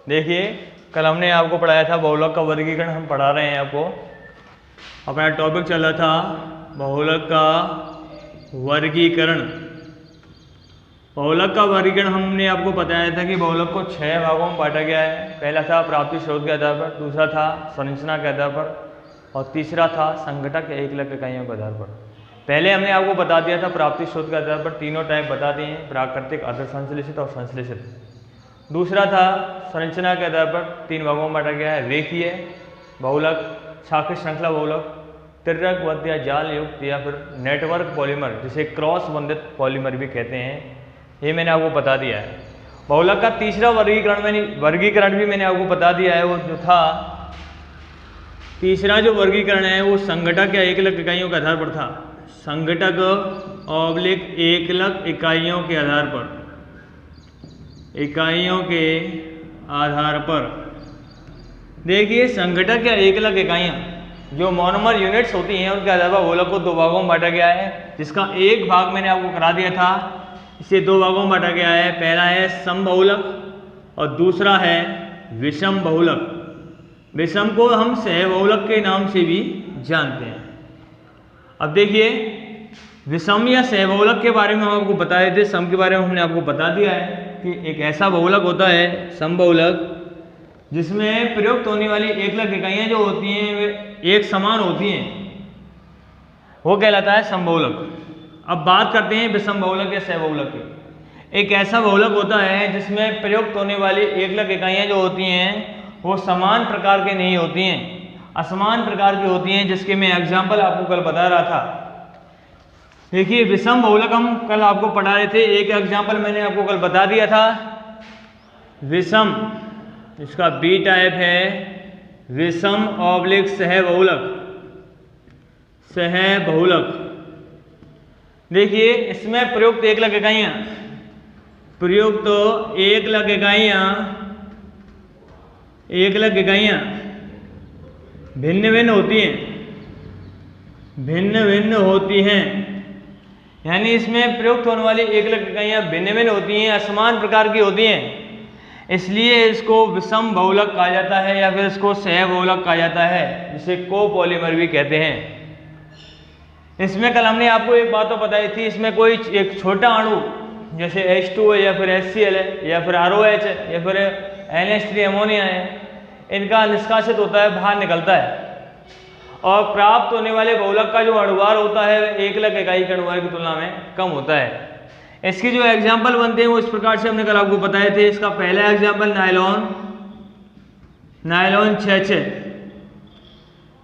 देखिए कल हमने आपको पढ़ाया था बहुलक का वर्गीकरण, हम पढ़ा रहे हैं आपको। अपना टॉपिक चल रहा था बहुलक का वर्गीकरण। बहुलक का वर्गीकरण हमने आपको बताया था कि बहुलक को 6 भागों में बांटा गया है। पहला था प्राप्ति स्रोत के आधार पर, दूसरा था संरचना के आधार पर, और तीसरा था संघटक या एकलक इकाइयों के आधार पर। पहले हमने आपको बता दिया था प्राप्ति स्रोत के आधार पर तीनों टाइप बता दिए हैं, प्राकृतिक, अर्ध संश्लेषित और संश्लेषित। दूसरा था संरचना के आधार पर 3 भागों में बांटा गया है, रेखीय बहुलक, शाखित श्रृंखला बहुलक, तिर्यक बद्ध या जाल युक्त या फिर नेटवर्क पॉलीमर, जिसे क्रॉस बंधित पॉलीमर भी कहते हैं। ये मैंने आपको बता दिया है। बहुलक का तीसरा वर्गीकरण भी मैंने आपको बता दिया है। वो जो था तीसरा जो वर्गीकरण है वो संघटक या एकलक इकाइयों के आधार पर था। संघटक ऑब्लिक एकलक इकाइयों के आधार पर, इकाइयों के आधार पर। देखिए संघटक या एकलक इकाइयाँ जो मोनोमर यूनिट्स होती हैं उनके आधार पर बहुलक को 2 भागों में बांटा गया है, जिसका एक भाग मैंने आपको करा दिया था। इसे 2 भागों में बांटा गया है। पहला है समबहुलक और दूसरा है विषम बहुलक। विषम को हम सहबहुलक के नाम से भी जानते हैं। अब देखिए विषम या सहबहुलक के बारे में हम आपको बताए थे। सम के बारे में हमने आपको बता दिया है कि एक ऐसा बहुलक होता है समबहुलक जिसमें प्रयुक्त होने वाली एकलक इकाइयाँ जो होती हैं वे एक समान होती हैं, वो कहलाता है समबहुलक। अब बात करते हैं विषम बहुलक या सहबहुलक की। एक ऐसा बहुलक होता है जिसमें प्रयुक्त होने वाली एकलक इकाइयाँ जो होती हैं वो समान प्रकार के नहीं होती हैं, असमान प्रकार की होती हैं, जिसके मैं एग्जाम्पल आपको कल बता रहा था। देखिए विषम बहुलक हम कल आपको पढ़ा रहे थे, एक एग्जाम्पल मैंने आपको कल बता दिया था। विषम, इसका बी टाइप है विषम ऑब्लिक सहबहुलक, सहबहुलक। देखिए इसमें प्रयुक्त एकलक इकाइयाँ, प्रयुक्त एकलक इकाइयाँ भिन्न भिन्न होती हैं, भिन्न भिन्न होती हैं। यानी इसमें प्रयुक्त होने वाली एकलक इकाइयाँ भिन्न भिन्न होती हैं, असमान प्रकार की होती हैं, इसलिए इसको विषम बहुलक कहा जाता है या फिर इसको सहबहुलक कहा जाता है, जिसे कोपॉलीमर भी कहते हैं। इसमें कल हमने आपको एक बात तो बताई थी, इसमें कोई एक छोटा अणु जैसे H2 है या फिर HCl है या फिर ROH है या फिर NH3 अमोनिया है, इनका निष्कासित होता है, बाहर निकलता है, और प्राप्त होने वाले बहुलक का जो अणुभार होता है एकलक इकाई के अणुभार की तुलना में कम होता है। इसकी जो एग्जाम्पल बनते हैं वो इस प्रकार से हमने कल आपको बताए थे। इसका पहला एग्जाम्पल नायलॉन 6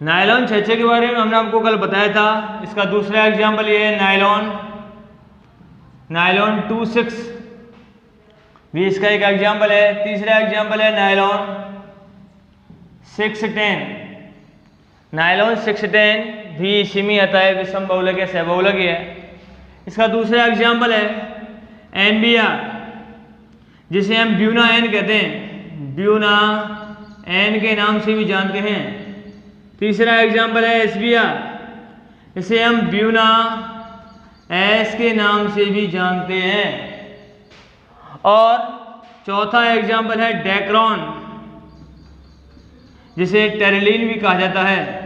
नायलॉन 6 के बारे में हमने आपको कल बताया था। इसका दूसरा एग्जाम्पल ये है नायलॉन 26 भी इसका एक एग्जाम्पल है। तीसरा एग्जाम्पल है नायलॉन 610। नायलॉन 610 भी इसी में आता है, विषम बहुलक या सहबहुलक ही है। इसका दूसरा एग्जाम्पल है NBr, जिसे हम ब्यूना एन कहते हैं, ब्यूना एन के नाम से भी जानते हैं। तीसरा एग्जाम्पल है SBr, इसे हम ब्यूना एस के नाम से भी जानते हैं। और चौथा एग्जाम्पल है डेक्रॉन, जिसे टेरिलीन भी कहा जाता है,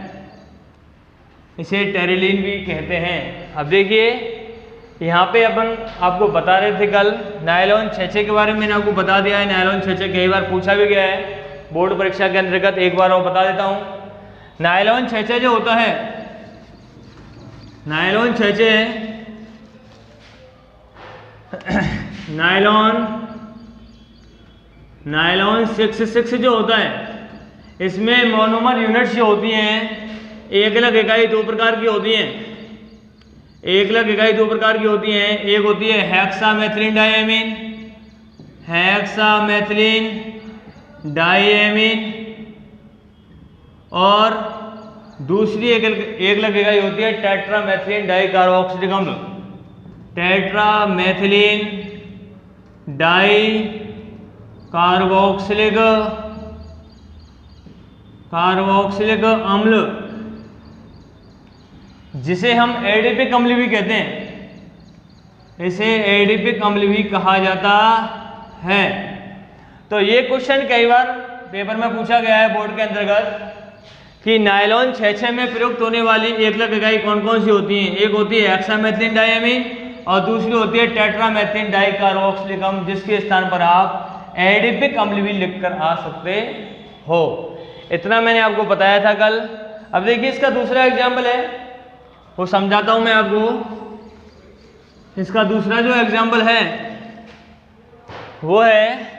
इसे टेरिलीन भी कहते हैं। अब देखिए यहाँ पे अपन आपको बता रहे थे कल नायलॉन 6 के बारे में, मैंने आपको बता दिया है। नायलॉन 6 कई बार पूछा भी गया है बोर्ड परीक्षा के अंतर्गत, एक बार और बता देता हूँ। नायलॉन 6 जो होता है, नायलॉन 6 नायलॉन 6 जो होता है, इसमें मोनोमर यूनिट्स जो होती हैं एकलक इकाई 2 प्रकार की होती हैं। एकलक इकाई 2 प्रकार की होती हैं। एक होती है हेक्सामेथिलीन डाइएमीन, और दूसरी एकलक इकाई होती है टेट्रामेथिलीन डाइकार्बोक्सिलिक अम्ल, टेट्रामेथिलीन डाइकार्बोक्सिलिक अम्ल, जिसे हम एडिपिक अम्ल भी कहते हैं, इसे एडिपिक अम्ल भी कहा जाता है। तो ये क्वेश्चन कई बार पेपर में पूछा गया है बोर्ड के अंतर्गत कि नायलॉन 6-6 में प्रयुक्त होने वाली एकलक इकाई कौन कौन सी होती हैं। एक होती है हेक्सामेथिलीन डायमीन और दूसरी होती है टेट्रामेथिलीन डाइकार्बोक्सिलिकम, जिसके स्थान पर आप एडिपिक अम्ल भी लिखकर आ सकते हो। इतना मैंने आपको बताया था कल। अब देखिए इसका दूसरा एग्जाम्पल है, वो समझाता हूं मैं आपको। इसका दूसरा जो एग्जाम्पल है वो है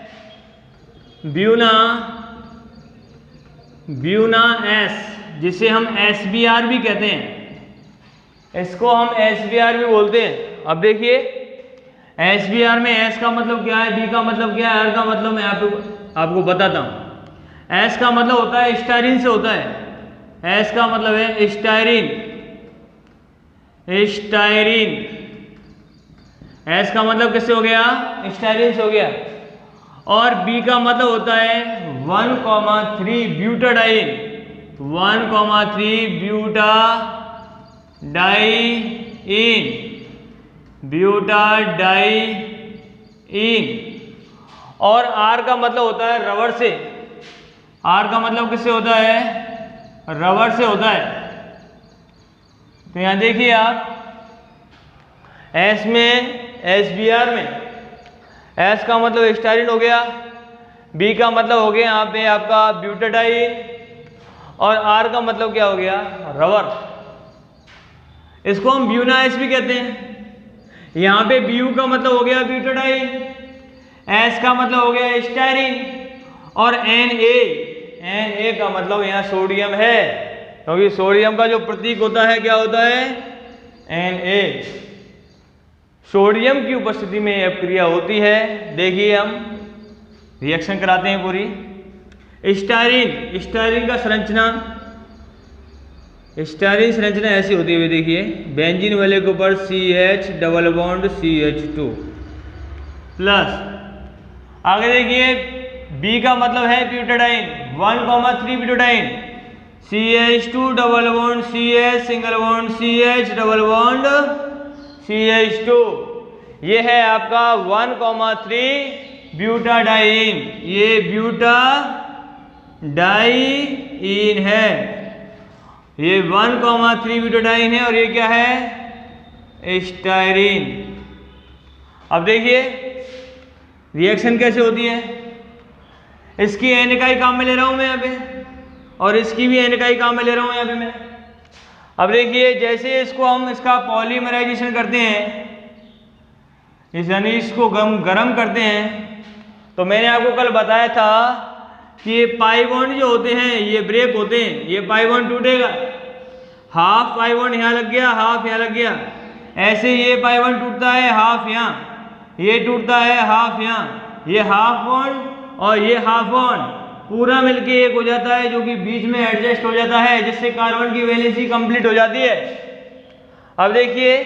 ब्यूना एस, जिसे हम SBR भी कहते हैं। इसको हम SBR भी बोलते हैं। अब देखिए SBR में S का मतलब क्या है, B का मतलब क्या है, R का मतलब मैं आपको बताता हूँ। S का मतलब होता है स्टायरीन से होता है। S का मतलब है स्टायरीन। S का मतलब किससे हो गया, स्टायरीन से हो गया। और B का मतलब होता है 1,3 ब्यूटाडाइन, 1,3 ब्यूटाडाइन। और R का मतलब होता है रबर से। R का मतलब किससे होता है, रबर से होता है। तो यहां देखिए आप S में SBR में S का मतलब स्टायरीन हो गया, B का मतलब हो गया यहाँ पे आपका ब्यूटाडाइन और R का मतलब क्या हो गया, रबर। इसको हम ब्यूना एस भी कहते हैं। यहाँ पे BU का मतलब हो गया ब्यूटाडाइन, S का मतलब हो गया स्टायरीन और Na का मतलब यहाँ सोडियम है, क्योंकि सोडियम का जो प्रतीक होता है क्या होता है, Na। सोडियम की उपस्थिति में यह क्रिया होती है। देखिए हम रिएक्शन कराते हैं पूरी। स्टायरीन का स्टायरीन संरचना ऐसी होती है, देखिए बेंजीन वाले के ऊपर CH double bond CH2 plus. आगे देखिए B का मतलब है butadiene, 1,3 butadiene, CH2 double bond CH single bond CH double bond CH2। ये है आपका 1,3 ब्यूटाडाइन, ये ब्यूटाडाइन है, ये 1,3 ब्यूटाडाइन है और ये क्या है, स्टायरीन। अब देखिए रिएक्शन कैसे होती है। इसकी N इकाई काम में ले रहा हूं मैं यहाँ पे और इसकी भी N इकाई काम में ले रहा हूं यहाँ पे मैं। अब देखिए जैसे इसको हम इसका पॉलीमराइजेशन करते हैं, यानी इसको गरम करते हैं, तो मैंने आपको कल बताया था कि ये पाई बॉन्ड जो होते हैं ये ब्रेक होते हैं। ये पाई बॉन्ड टूटेगा, हाफ पाई बॉन्ड यहाँ लग गया, हाफ यहाँ लग गया। ऐसे ये पाई बॉन्ड टूटता है, हाफ यहाँ, ये टूटता है, हाफ यहाँ, ये हाफ बॉन्ड और ये हाफ बॉन्ड पूरा मिलके एक हो जाता है, जो कि बीच में एडजस्ट हो जाता है, जिससे कार्बन की वैलेंसी कंप्लीट हो जाती है। अब देखिए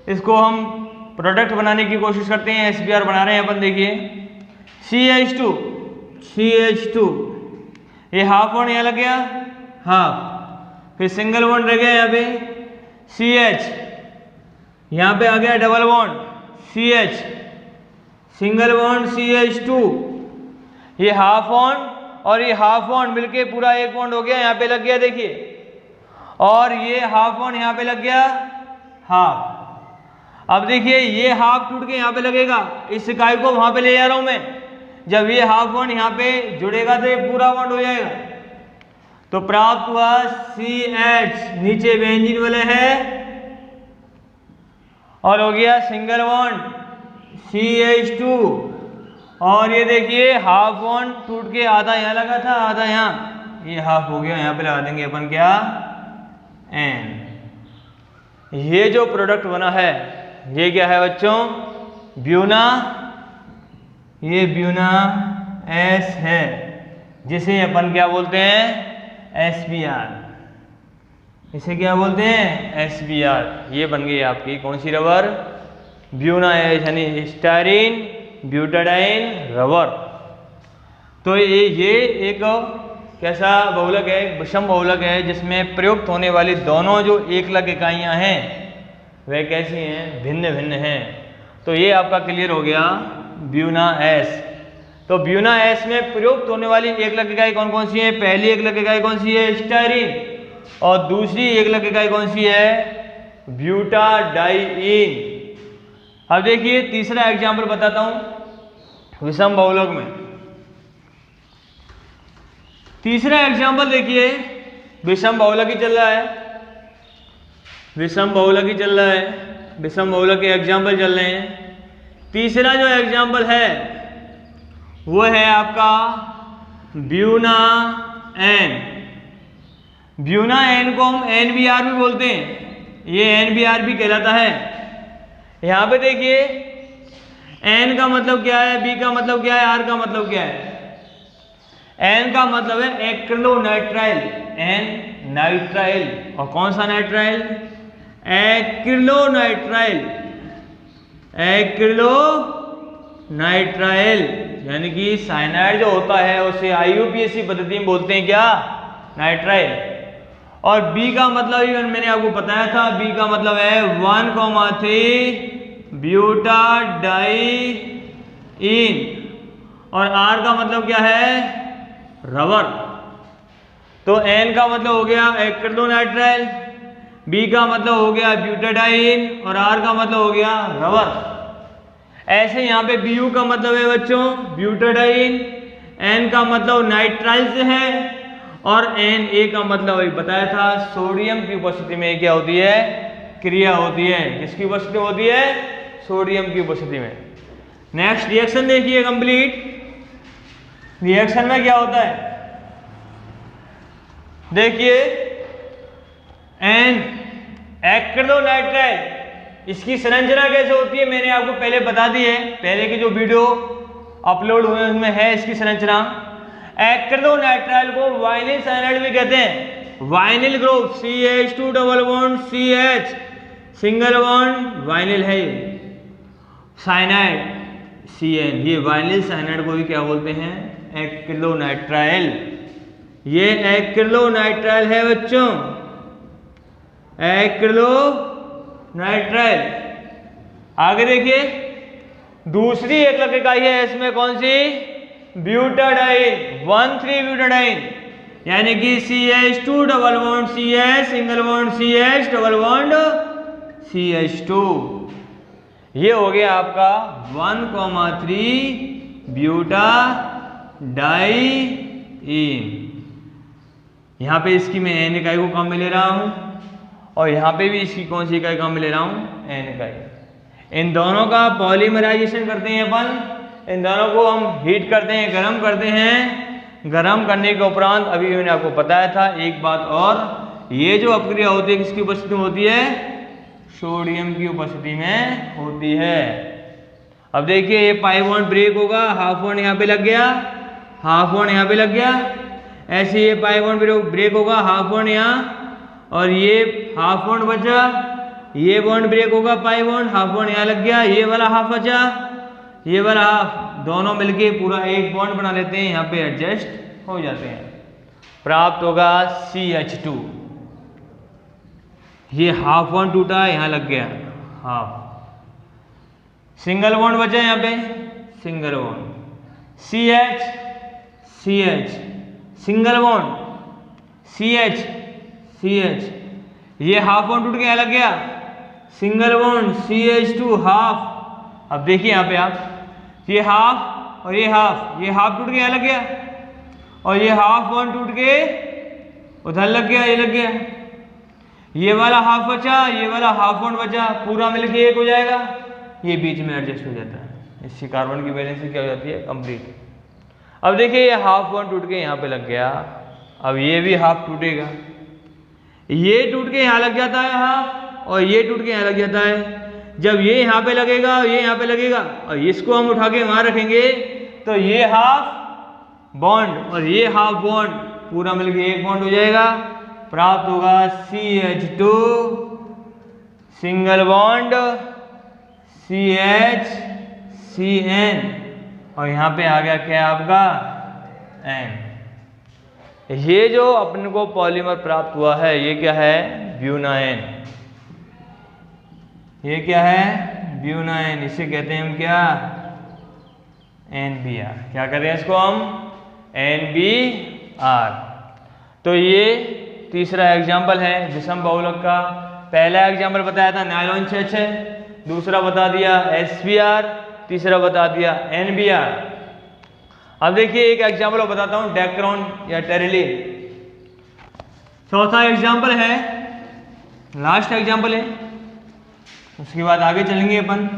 इसको हम प्रोडक्ट बनाने की कोशिश करते हैं, SBR बना रहे हैं अपन। देखिए CH2 ये हाफ बॉन्ड यहाँ लग गया, हाफ, फिर सिंगल बॉन्ड रह गया यहाँ पे CH, यहाँ पे आ गया double bond CH, single bond CH2, ये हाफ बॉन्ड और ये हाफ बॉन्ड मिलके पूरा एक बॉन्ड हो गया, यहाँ पे लग गया देखिए, और ये हाफ बॉन्ड यहाँ पे लग गया, हाफ। अब देखिए ये हाफ टूट के यहाँ पे लगेगा, इस इकाई को वहां पे ले जा रहा हूं मैं। जब ये हाफ बॉन्ड यहाँ पे जुड़ेगा तो ये पूरा बॉन्ड हो जाएगा। तो प्राप्त हुआ CH, नीचे बेंजीन वाले है, और हो गया सिंगल बॉन्ड CH2, और ये देखिए हाफ बॉन्ड टूट के आधा यहाँ लगा था, आधा यहाँ, ये हाफ हो गया, यहाँ पे लगा देंगे अपन क्या, N। ये जो प्रोडक्ट बना है ये क्या है बच्चों, ब्यूना, ये ब्यूना S है, जिसे अपन क्या बोलते हैं, SBR। इसे क्या बोलते हैं, SBR। ये बन गई आपकी कौन सी रबर, ब्यूना S, यानी स्टायरीन ब्यूटाडाइन रबर। तो ये एक कैसा बहुलक है, एक विषम बहुलक है, जिसमें प्रयुक्त होने वाली दोनों जो एकलक इकाइयां हैं वह कैसी हैं, भिन्न भिन्न हैं। तो ये आपका क्लियर हो गया ब्यूना S। तो ब्यूना एस में प्रयुक्त होने वाली एकलक इकाई कौन कौन सी है? पहली एकलक इकाई कौन सी है? स्टायरीन। और दूसरी एकलक इकाई कौन सी है? ब्यूटाडाइइन। अब देखिए तीसरा एग्जाम्पल बताता हूं विषम बहुलक में। तीसरा एग्जाम्पल देखिए, विषम बहुलक ही चल रहा है, विषम बहुलक ही चल रहा है, विषम बहुलक के एग्जाम्पल चल रहे हैं। तीसरा जो एग्जाम्पल है वो है आपका ब्यूना एन। ब्यूना एन को हम NBR भी बोलते हैं, ये NBR भी कहलाता है। यहां पे देखिए N का मतलब क्या है, B का मतलब क्या है, R का मतलब क्या है? N का मतलब है एक्रिलोनाइट्राइल, N नाइट्राइल। और कौन सा नाइट्राइल? Acrylonitrile, acrylonitrile. यानी कि साइनाइड जो होता है उसे IUPAC पद्धति में बोलते हैं क्या? नाइट्राइल। और B का मतलब इवन मैंने आपको बताया था, B का मतलब है 1,3 ब्यूटाडाइइन। और R का मतलब क्या है? रबर। तो N का मतलब हो गया एक्रिलोनाइट्राइल, B का मतलब हो गया ब्यूटाडाइइन और R का मतलब हो गया रबर। ऐसे यहाँ पे BU का मतलब है बच्चों ब्यूटाडाइइन, N का मतलब नाइट्राइल से है और Na का मतलब अभी बताया था सोडियम की उपस्थिति में क्या होती है? क्रिया होती है। किसकी उपस्थिति होती है? सोडियम की उपस्थिति में। नेक्स्ट रिएक्शन देखिए कंप्लीट। रिएक्शन में क्या होता है देखिए, N एक्रिलोनाइट्राइल, इसकी संरचना कैसे होती है मैंने आपको पहले बता दी है, पहले की जो वीडियो अपलोड हुए उसमें है इसकी संरचना। एक्रिलोनाइट्राइल को वाइनिल साइनाइड भी कहते हैं। Vinyl group CH2 double bond CH single bond vinyl है। साइनाइड CN, ये वाइनिल साइनाइड को भी क्या बोलते हैं? एक्रिलोनाइट्राइल। ये एक्रिलोनाइट्राइल है बच्चों, एक्रिलोनाइट्राइल। आगे देखिए दूसरी एकलक इकाई है इसमें कौन सी? Butadiene, 1,3 butadiene. यानी कि CH2 double bond CH single bond CH double bond CH2। ये हो गया आपका 1,3 ब्यूटाडाइइन। यहां पे इसकी मैं N इकाई को काम में ले रहा हूं और यहां पे भी इसकी कौन सी इकाई काम में ले रहा हूं? N इकाई। इन दोनों का पॉलीमराइजेशन करते हैं अपन, इन दोनों को हम हीट करते हैं, गर्म करते हैं। गर्म करने के उपरांत अभी मैंने आपको बताया था एक बात और, ये जो अपक्रिया होती है किसकी उपस्थिति में होती है? सोडियम की उपस्थिति में होती है। अब देखिए ये पाई बॉन्ड ब्रेक होगा, हाफ बॉन्ड यहाँ पे लग गया, हाफ बॉन्ड यहाँ पे लग गया। ऐसे ये पाई बॉन्ड ब्रेक होगा, हाफ बॉन्ड यहाँ और ये हाफ बॉन्ड बचा, ये बॉन्ड ब्रेक होगा पाई बॉन्ड, हाफ बॉन्ड यहाँ लग गया, ये वाला हाफ बचा, ये वाला हाफ, दोनों मिलके पूरा एक बॉन्ड बना लेते हैं, यहाँ पे एडजस्ट हो जाते हैं। प्राप्त होगा CH2। ये हाफ बॉन्ड टूटा, यहाँ लग गया हाफ, सिंगल बॉन्ड बचा यहाँ पे, single bond CH CH single bond CH CH, ये हाफ बॉन्ड टूट के यहाँ लग गया, सिंगल बॉन्ड CH2 हाफ। अब देखिए यहाँ पे आप, ये हाफ और ये हाफ, ये हाफ टूट के यहाँ लग गया और ये हाफ बॉन्ड टूट के उधर लग गया, ये लग गया, ये वाला हाफ बचा, ये वाला हाफ बॉन्ड बचा, पूरा मिलके एक हो जाएगा, ये बीच में एडजस्ट हो जाता है। इससे कार्बन की वैलेंसी क्या हो जाती है? कंप्लीट। अब देखिए ये हाफ बॉन्ड टूट के यहाँ पे लग गया, अब ये भी हाफ टूटेगा, ये टूट के यहाँ लग जाता है हाफ और ये टूट के यहाँ लग जाता है। जब ये यहाँ पे लगेगा, ये यहाँ पे लगेगा और इसको हम उठा के वहां रखेंगे तो ये हाफ बॉन्ड और ये हाफ बॉन्ड पूरा मिलके एक बॉन्ड हो जाएगा। प्राप्त होगा CH2 single bond CH CN और यहाँ पे आ गया क्या आपका N। ये जो अपने को पॉलीमर प्राप्त हुआ है ये क्या है? ब्यूनाइन। ये क्या है? ब्यूनाइन। इसे कहते हैं हम क्या? NBr। क्या कहते हैं इसको हम? NBr। तो ये तीसरा एग्जाम्पल है विषम बहुलक का। पहला एग्जाम्पल बताया था नायलॉन 6, दूसरा बता दिया SBr, तीसरा बता दिया NBr। अब देखिए एक एग्जाम्पल और बताता हूँ, डेक्रोन या टेरिलीन। चौथा एग्जाम्पल है, लास्ट एग्जाम्पल है, उसके बाद आगे चलेंगे अपन।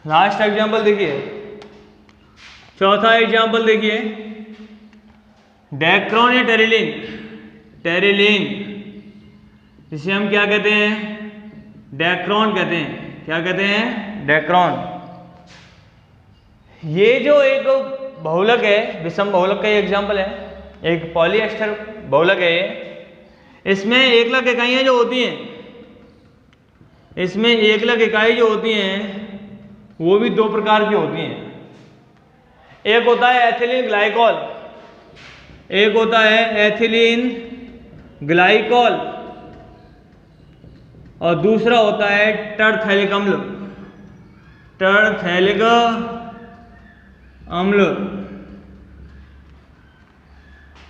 लास्ट एग्जाम्पल देखिए, चौथा एग्जाम्पल देखिए, डेक्रोन या टेरिलीन। टेरिलीन जिसे हम क्या कहते हैं? डेक्रोन कहते हैं। क्या कहते हैं? डेक्रोन। ये जो एक बहुलक है, विषम बहुलक का एग्जाम्पल है, एक पॉलीएस्टर बहुलक है ये। इसमें एकलक इकाइयां जो होती हैं, इसमें एकलक इकाई जो होती हैं वो भी दो प्रकार की होती हैं। एक होता है एथिलीन ग्लाइकॉल, एक होता है एथिलीन ग्लाइकॉल, और दूसरा होता है टरथैलिक अम्ल। टरथैलिक अम्ल।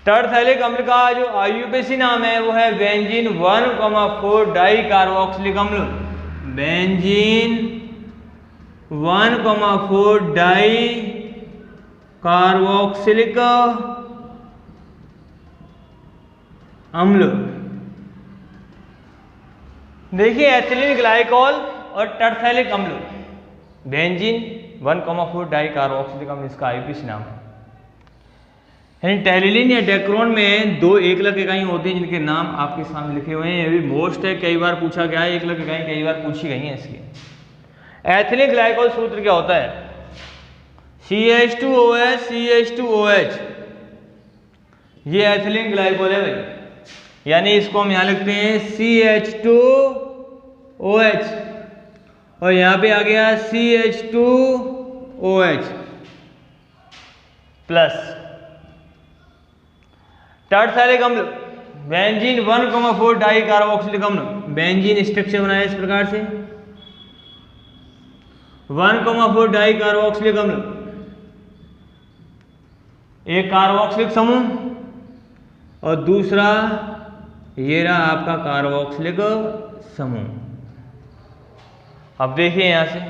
टरथैलिक अम्ल का जो IUPAC नाम है वो है बेंजीन 1,4 डाई कार्बोक्सिलिक अम्ल। बेंजीन 1,4 डाई कार्बोक्सिलिक अम्ल। देखिए एथिलीन ग्लाइकॉल और टरथैलिक अम्ल, बेंजीन 1,4 डाई कार्बोक्सिलिक अम्ल इसका IUPAC नाम है। यानी टेरिलीन या डेक्रोन में दो एकलक इकाई होती हैं जिनके नाम आपके सामने लिखे हुए हैं। ये भी मोस्ट है, कई बार पूछा गया है, एकलक इकाई कई बार पूछी गई है इसकी। एथिलीन ग्लाइकॉल सूत्र क्या होता है? CH2OH CH2OH, ये एथिलीन ग्लाइकॉल है भाई। यानी इसको हम यहाँ लिखते हैं CH2OH, और यहाँ पे आ गया CH2OH प्लस। टरथैलिक अम्ल, बेंजीन 1,4 डाई कार्बोक्सिलिक अम्ल। बेंजीन स्ट्रक्चर बनाया इस प्रकार से, 1,4 डाई कार्बोक्सिलिक अम्ल, एक कार्बोक्सिलिक समूह और दूसरा ये रहा आपका कार्बोक्सिलिक समूह। अब देखिए यहां से,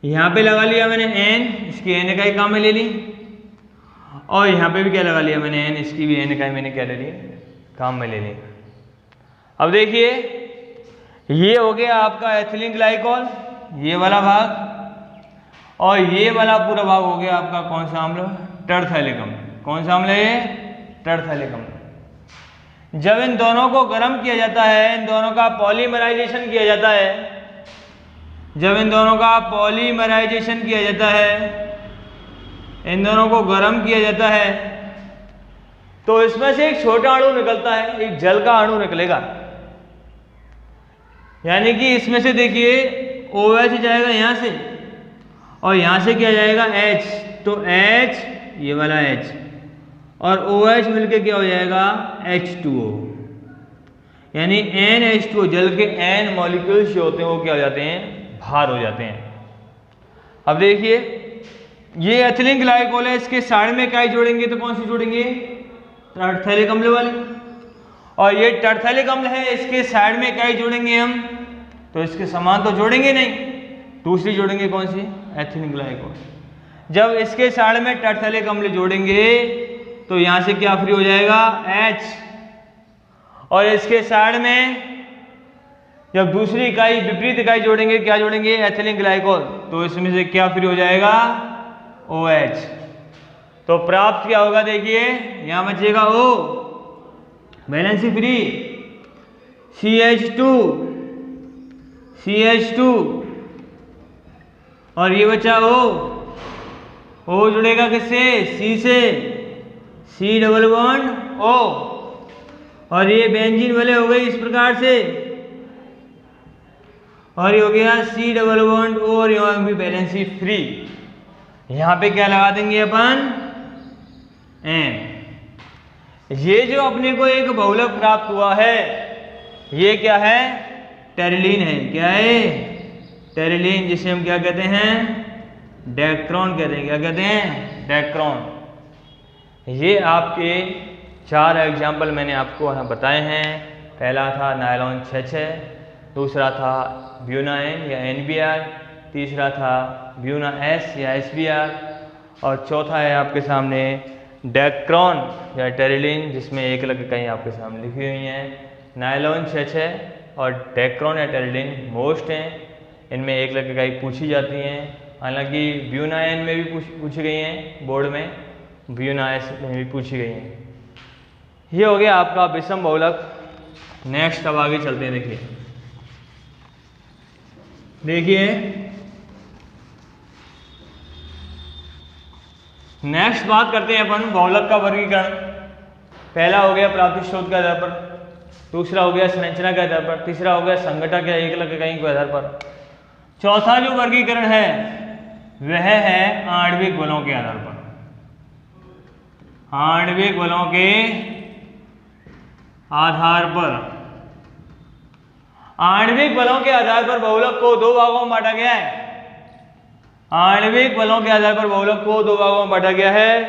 यहां पे लगा लिया मैंने N, इसकी N इकाई काम में ले ली, और यहाँ पे भी क्या लगा लिया मैंने N, इसकी भी N इकाई मैंने क्या ले ली? काम में ले ली। अब देखिए ये हो गया आपका एथिलीन ग्लाइकॉल, ये वाला भाग, और ये वाला पूरा भाग हो गया आपका कौन सा अम्ल? टरथैलिक अम्ल। कौन सा अम्ल है ये? टरथैलिक अम्ल। जब इन दोनों को गर्म किया जाता है, इन दोनों का पॉलीमराइजेशन किया जाता है, जब इन दोनों का पॉलीमराइजेशन किया जाता है, इन दोनों को गर्म किया जाता है, तो इसमें से एक छोटा अणु निकलता है, एक जल का अणु निकलेगा। यानी कि इसमें से देखिए OH जाएगा यहां से, और यहां से क्या जाएगा? H। तो H, ये वाला H, और OH मिलके क्या हो जाएगा? H2O। यानी NH2O, जल के N मॉलिक्यूल्स जो होते हैं वो क्या हो जाते हैं? भार हो जाते हैं। अब देखिए ये एथिलीन ग्लाइकॉल है, इसके साइड में इकाई जोड़ेंगे तो कौन सी जोड़ेंगे? टरथैलिक अम्ल वाली। और ये टरथैलिक अम्ल है, इसके साइड में इकाई जोड़ेंगे हम, तो इसके समान तो जोड़ेंगे नहीं, दूसरी जोड़ेंगे कौन सी? Ethylene glycol. जब इसके साइड में टरथैलिक अम्ल जोड़ेंगे तो यहां से क्या फ्री हो जाएगा? H। और इसके साइड में जब दूसरी इकाई, विपरीत इकाई जोड़ेंगे, क्या जोड़ेंगे? एथिलीन ग्लाइकॉल, तो इसमें से क्या फ्री हो जाएगा? OH। तो प्राप्त क्या होगा? देखिए यहां बचेगा O, वैलेंसी फ्री, CH2, और ये बचा O जुड़ेगा किससे? C से, C डबल बॉन्ड O, और ये बेंजीन वाले हो गए इस प्रकार से, और ये हो गया C डबल बॉन्ड O, और यहाँ भी वैलेंसी फ्री। यहाँ पे क्या लगा देंगे अपन? N। ये जो अपने को एक बहुलक प्राप्त हुआ है, ये क्या है? टेरिलीन है। क्या है? टेरिलीन, जिसे हम क्या कहते हैं? डेक्रोन कहते हैं। क्या कहते हैं? डेक्रोन। ये आपके 4 एग्जाम्पल मैंने आपको यहाँ बताए हैं। पहला था नायलॉन 6, दूसरा था ब्यूना एन या NBR, तीसरा था ब्यूना S या SBR, और चौथा है आपके सामने डेक्रोन या टेरिलीन, जिसमें एक लग इकाई आपके सामने लिखी हुई हैं। नायलॉन 6 और डेक्रोन या टेरिलीन मोस्ट हैं, इनमें एक लग इकाई पूछी जाती हैं। हालांकि ब्यूना एन में भी पूछी गई हैं बोर्ड में, ब्यूना S में भी पूछी गई हैं। ये हो गया आपका विषम बहुलक। नेक्स्ट अब आगे चलते हैं। देखिए नेक्स्ट बात करते हैं अपन बहुलक का वर्गीकरण। पहला हो गया प्राप्ति स्रोत के आधार पर, दूसरा हो गया संरचना के आधार पर, तीसरा हो गया संघटक या एकलक इकाई के आधार पर, चौथा जो वर्गीकरण है वह है आणविक बलों के आधार पर। आणविक बलों के आधार पर, आणविक बलों के आधार पर बहुलक को 2 भागों में बांटा गया है। आणविक बलों के आधार पर बहुलक को 2 भागों में बांटा गया है।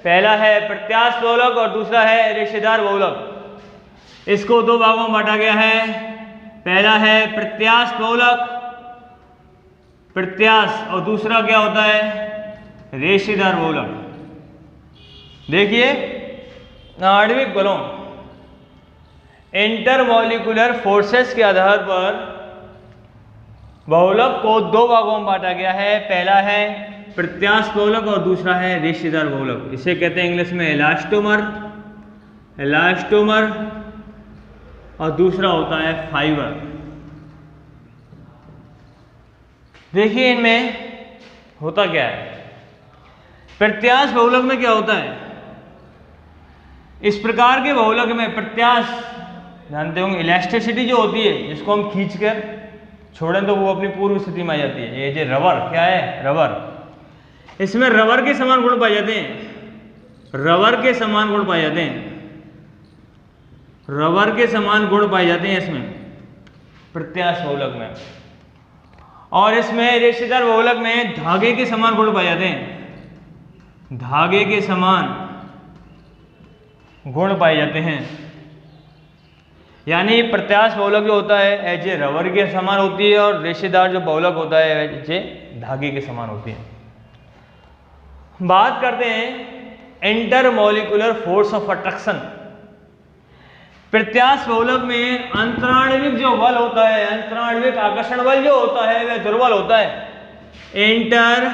पहला है प्रत्यास्थ बहुलक और दूसरा है रेशेदार बहुलक। इसको 2 भागों में बांटा गया है। पहला है प्रत्यास्थ बहुलक, प्रत्यास्थ, और दूसरा क्या होता है? रेशेदार बहुलक। देखिए आणविक बलों इंटरमॉलिक्यूलर फोर्सेस के आधार पर बहुलक को 2 भागों में बांटा गया है। पहला है प्रत्यास्थ बहुलक और दूसरा है रेशेदार बहुलक। इसे कहते हैं इंग्लिश में इलास्टोमर, इलास्टोमर, और दूसरा होता है फाइबर। देखिए इनमें होता क्या है। प्रत्यास्थ बहुलक में क्या होता है? इस प्रकार के बहुलक में प्रत्यास्थ, जानते होंगे इलास्टिसिटी जो होती है, जिसको हम खींचकर छोड़ें तो वो अपनी पूर्व स्थिति में आ जाती है। ये जो रबर क्या है? रबर। इसमें रबर के समान गुण पाए जाते हैं। रबर के समान गुण पाए जाते हैं। रबर के समान गुण पाए जाते हैं इसमें प्रत्यास्थ बहुलक में। और इसमें रेशेदार बहुलक में धागे के समान गुण पाए जाते हैं। धागे के समान गुण पाए जाते हैं। यानी प्रत्यास्थ बहुलक जो होता है ऐसे रबर के समान होती है, और रेशेदार जो बहुलक होता है ऐसे धागे के समान होती है। बात करते हैं इंटरमॉलिक्यूलर फोर्स ऑफ अट्रैक्शन। प्रत्यास्थ बहुलक में अंतराण्विक जो बल होता है, अंतराण्विक आकर्षण बल जो होता है वह दुर्बल होता है। Inter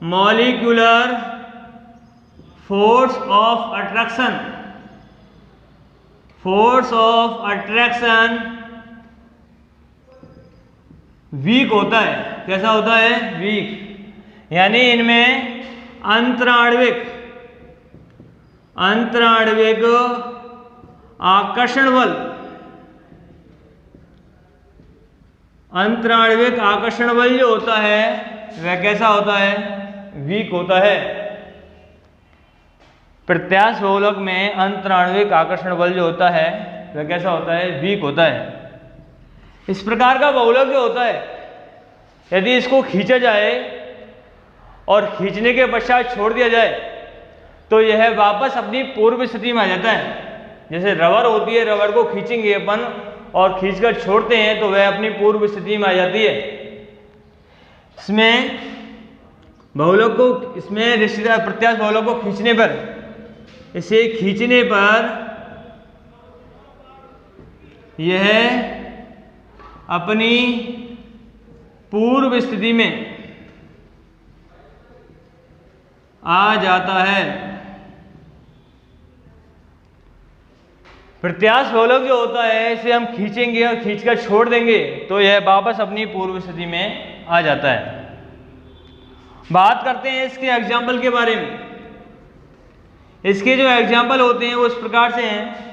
molecular force of attraction, force of attraction weak होता है। कैसा होता है? वीक। यानी इनमें अंतराण्विक आकर्षण बल, अंतराण्विक आकर्षण बल जो होता है वह कैसा होता है? वीक होता है। प्रत्यास्थ बहुलक में अंतराण्विक आकर्षण बल जो होता है वह कैसा होता है? वीक होता है। इस प्रकार का बहुलक जो होता है यदि इसको खींचा जाए और खींचने के पश्चात छोड़ दिया जाए तो यह वापस अपनी पूर्व स्थिति में आ जाता है। जैसे रबर होती है, रबर को खींचेंगे अपन और खींचकर छोड़ते हैं तो वह अपनी पूर्व स्थिति में आ जाती है। इसमें बहुलक को, इसमें रेशेदार प्रत्यास्थ बहुलक को खींचने पर, इसे खींचने पर यह अपनी पूर्व स्थिति में आ जाता है। प्रत्यास्थ बहुलक जो होता है इसे हम खींचेंगे और खींचकर छोड़ देंगे तो यह वापस अपनी पूर्व स्थिति में आ जाता है। बात करते हैं इसके एग्जाम्पल के बारे में। इसके जो एग्जाम्पल होते हैं वो इस प्रकार से हैं।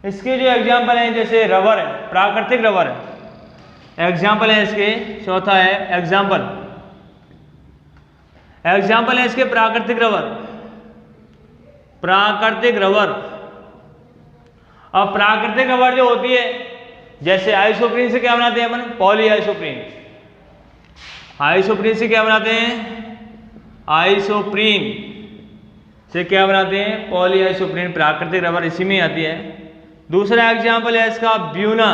इसके जो एग्जाम्पल हैं जैसे रबर है, प्राकृतिक रबर है, एग्जाम्पल है इसके। चौथा है एग्जाम्पल, एग्जाम्पल है इसके प्राकृतिक रबर, प्राकृतिक रबर। अब प्राकृतिक रबर जो होती है जैसे आइसोप्रीन से क्या बनाते हैं अपन? Poly isoprene. आइसोप्रीन से क्या बनाते हैं? आइसोप्रीन से क्या बनाते हैं? Poly isoprene. प्राकृतिक रबर इसी में आती है। दूसरा एग्जाम्पल है इसका ब्यूना,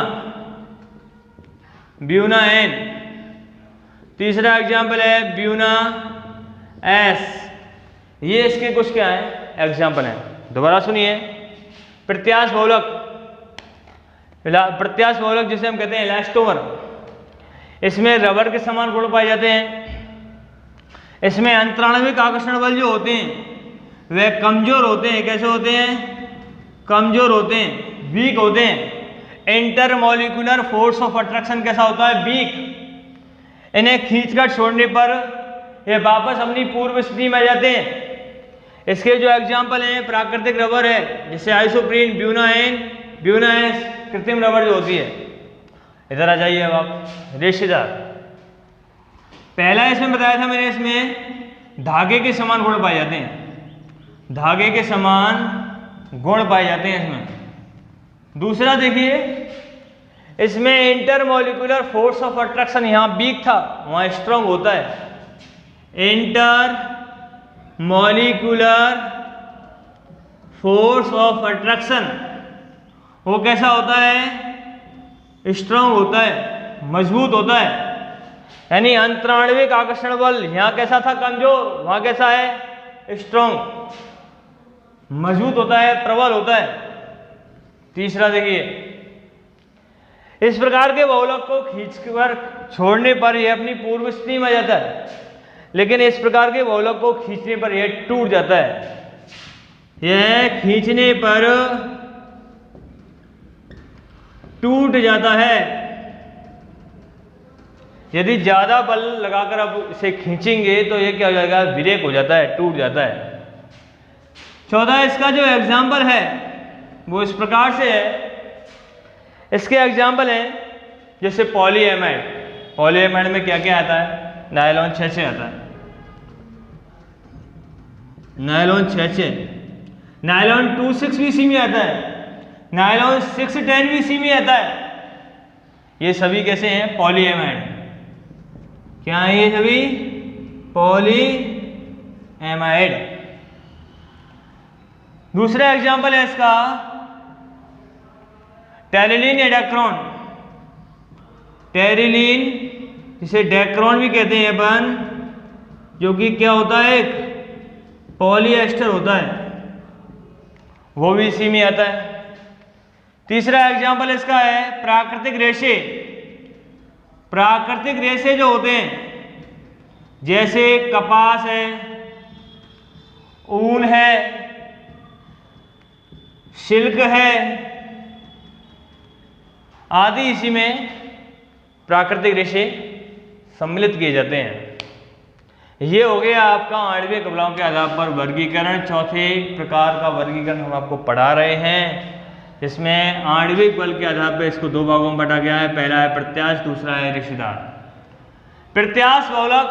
ब्यूना एन। तीसरा एग्जाम्पल है ब्यूना एस। ये इसके कुछ क्या है? एग्जाम्पल हैं। दोबारा सुनिए। प्रत्यास्थ बहुलक, प्रत्यास्थ बहुलक जिसे हम कहते हैं इलास्टोमर, इसमें रबर के समान गुण पाए जाते हैं। इसमें अंतराणविक आकर्षण बल जो होते हैं वे कमजोर होते हैं। कैसे होते हैं? कमजोर होते हैं, वीक होते हैं। इंटरमोलिकुलर फोर्स ऑफ अट्रैक्शन कैसा होता है? वीक। इन्हें खींचकर छोड़ने पर ये वापस अपनी पूर्व स्थिति में आ जाते हैं। इसके जो एग्जाम्पल हैं प्राकृतिक रबर है जैसे isoprene, buna N, buna S. कृत्रिम रबर जो होती है, इधर आ जाइए अब आप। रेशेदार, पहला इसमें बताया था मैंने, इसमें धागे के समान गुण पाए जाते हैं। धागे के समान गुण पाए जाते हैं इसमें। दूसरा देखिए, इसमें इंटरमोलिकुलर फोर्स ऑफ अट्रैक्शन, यहां वीक था वहां स्ट्रांग होता है। Intermolecular force of attraction वो कैसा होता है? स्ट्रांग होता है, मजबूत होता है। यानी अंतराणविक आकर्षण बल यहां कैसा था? कमजोर, वहां कैसा है? स्ट्रांग, मजबूत होता है, प्रबल होता है। तीसरा देखिए, इस प्रकार के बहुलक को खींचकर छोड़ने पर यह अपनी पूर्व स्थिति में आ जाता है, लेकिन इस प्रकार के बहुलक को खींचने पर यह टूट जाता है। यह खींचने पर टूट जाता है। यदि ज्यादा बल लगाकर अब इसे खींचेंगे तो यह क्या हो जाएगा? ब्रेक हो जाता है, टूट जाता है। चौथा, इसका जो एग्जाम्पल है वो इस प्रकार से है। इसके एग्जाम्पल हैं जैसे पॉलीएमाइड। पॉलीएमाइड में क्या क्या आता है? नायलॉन 6 आता है, नायलॉन 6। नायलॉन 26 भी इसी में आता है, नायलॉन 610 भी इसी में आता है। ये सभी कैसे हैं? पॉलीएमाइड। क्या है ये सभी? पॉलीएमाइड। दूसरा एग्जाम्पल है इसका टेरिलीन या डेक्रोन। टेरिलीन जिसे डेक्रोन भी कहते हैं अपन, जो कि क्या होता है? एक पॉलीएस्टर होता है, वो भी इसी में आता है। तीसरा एग्जाम्पल इसका है प्राकृतिक रेशे। प्राकृतिक रेशे जो होते हैं जैसे कपास है, ऊन है, सिल्क है आदि, इसी में प्राकृतिक रेशे सम्मिलित किए जाते हैं। ये हो गया आपका आणविक बलों के आधार पर वर्गीकरण। चौथे प्रकार का वर्गीकरण हम आपको पढ़ा रहे हैं, जिसमें आणविक बल के आधार पर इसको दो भागों में बांटा गया है। पहला है प्रत्यास्थ, दूसरा है रेशेदार। प्रत्यास्थ बहुलक,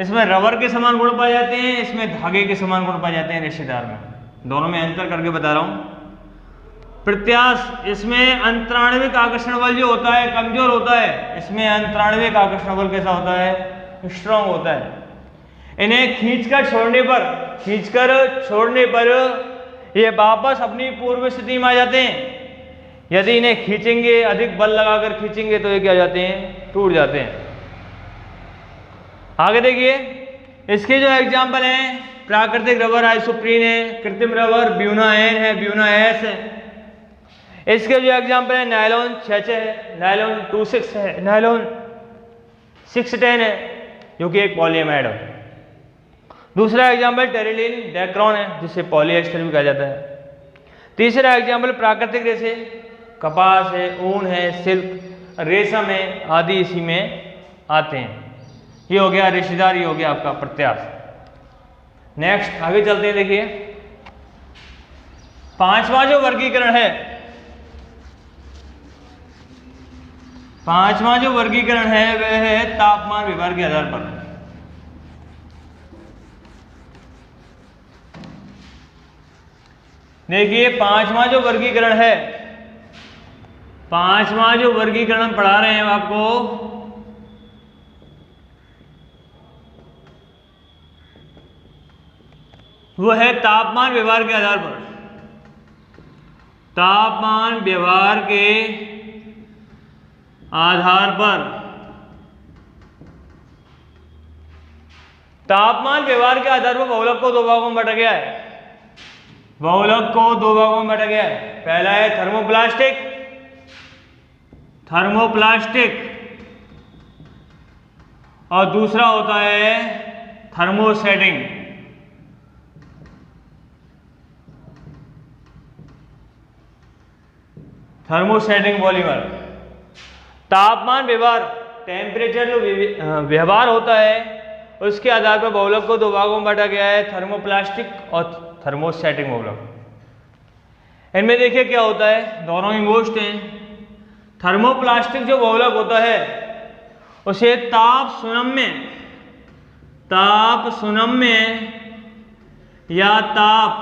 इसमें रबर के समान गुण पाए जाते हैं, इसमें धागे के समान गुण पाए जाते हैं रेशेदार में। दोनों में अंतर करके बता रहा हूं। प्रत्यास्थ, इसमें अंतराणविक आकर्षण बल जो होता है कमजोर होता है, इसमें अंतराणविक आकर्षण बल कैसा होता है? स्ट्रांग होता है। इन्हें खींचकर छोड़ने पर ये वापस अपनी पूर्व स्थिति में आ जाते हैं। यदि इन्हें खींचेंगे, अधिक बल लगाकर खींचेंगे तो ये क्या हो जाते हैं? टूट जाते हैं। आगे देखिए, इसके जो एग्जाम्पल हैं प्राकृतिक रबर आइसोप्रीन है, कृत्रिम रबर ब्यूना एन है, ब्यूना एस है। इसके जो एग्जाम्पल है नायलॉन 6 है, नायलॉन 26 है, नायलॉन 610 है, जो कि एक पॉलीएमाइड है। दूसरा एग्जाम्पल टेरिलीन डेक्रोन है, जिसे पॉलीएस्टर भी कहा जाता है। तीसरा एग्जाम्पल प्राकृतिक रेशे, कपास है, ऊन है, सिल्क, रेशम है आदि इसी में आते हैं। ये हो गया रेशेदार, ये हो गया आपका प्रत्यास्थ। नेक्स्ट आगे चलते हैं। देखिए, पांचवा जो वर्गीकरण है, पांचवा जो वर्गीकरण है वह है तापमान विभार के आधार पर। देखिए, पांचवा जो वर्गीकरण है, पांचवा जो वर्गीकरण पढ़ा रहे हैं आपको, वो है तापमान व्यवहार के आधार पर। तापमान व्यवहार के आधार पर, तापमान व्यवहार के आधार पर बहुलक को दो भागों में बांटा गया है। बहुलक को दो भागों में बांटा गया है। पहला है थर्मोप्लास्टिक, थर्मोप्लास्टिक, और दूसरा होता है थर्मोसेटिंग। Thermosetting polymer. तापमान व्यवहार, टेम्परेचर जो व्यवहार होता है उसके आधार पर बहुलक को दो भागों में बांटा गया है, थर्मोप्लास्टिक और थर्मोसेटिंग बहुलक। इनमें देखिए क्या होता है, दोनों ही मोस्ट हैं। थर्मोप्लास्टिक जो बहुलक होता है उसे ताप सुनम्य या ताप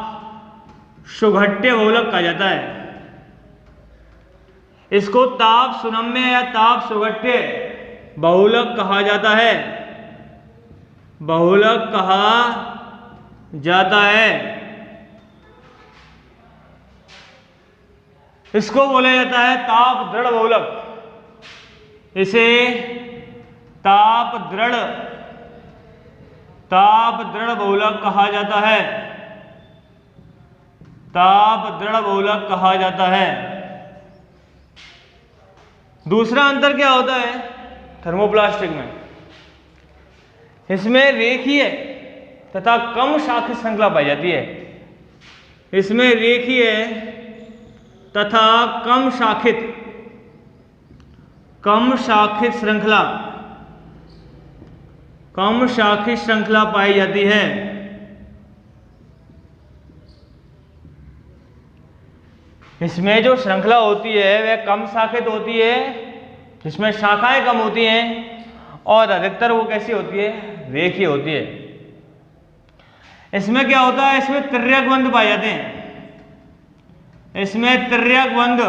सुघट्य बहुलक कहा जाता है। इसको ताप सुनम्य या ताप सुघट्य बहुलक कहा जाता है, बहुलक कहा जाता है। इसको बोला जाता है ताप दृढ़ बहुलक। इसे ताप दृढ़ बहुलक कहा जाता है, ताप दृढ़ बहुलक कहा जाता है। दूसरा अंतर क्या होता है थर्मोप्लास्टिक में, इसमें रेखीय तथा कम शाखित श्रृंखला पाई जाती है। इसमें रेखीय तथा कम शाखित श्रृंखला पाई जाती है। इसमें जो श्रृंखला होती है वह कम शाखित होती है, जिसमें शाखाएं कम होती हैं, और अधिकतर वो कैसी होती है, रेखीय होती है। इसमें क्या होता है, इसमें तिर्यक बंध पाए जाते हैं। इसमें तिर्यक बंध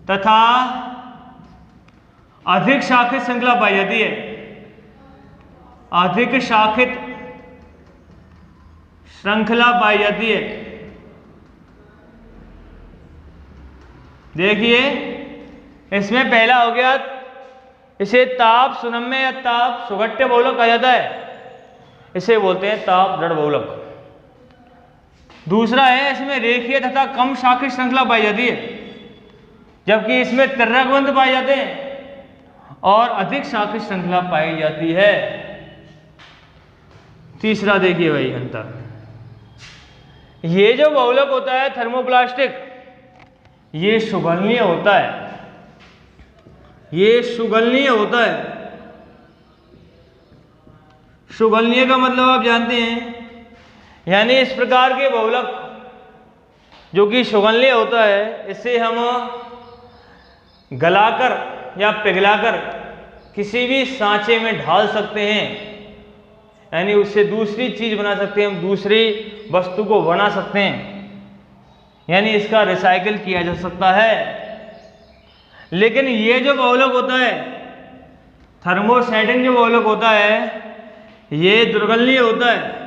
तथा अधिक शाखित श्रृंखला पाई जाती है। अधिक शाखित श्रृंखला पाई जाती है। देखिए इसमें पहला हो गया, इसे ताप सुनम्य या ताप सुघट्य बहुलक कहा जाता है, इसे बोलते हैं ताप दृढ़ बहुलक। दूसरा है, इसमें रेखीय तथा कम शाखित श्रृंखला पाई जाती है, जबकि इसमें तिर्यक बंध पाए जाते हैं और अधिक शाखित श्रृंखला पाई जाती है। तीसरा देखिए भाई अंतर, ये जो बहुलक होता है थर्मोप्लास्टिक, ये सुगलनीय होता है। ये सुगलनीय होता है। सुगलनीय का मतलब आप जानते हैं, यानी इस प्रकार के बहुलक जो कि सुगलनीय होता है, इसे हम गलाकर या पिघलाकर किसी भी सांचे में ढाल सकते हैं, यानी उससे दूसरी चीज बना सकते हैं, हम दूसरी वस्तु को बना सकते हैं, यानी इसका रिसाइकिल किया जा सकता है। लेकिन ये जो बहुलक होता है थर्मोसेटिंग जो बहुलक होता है, ये दुर्गलनीय होता है।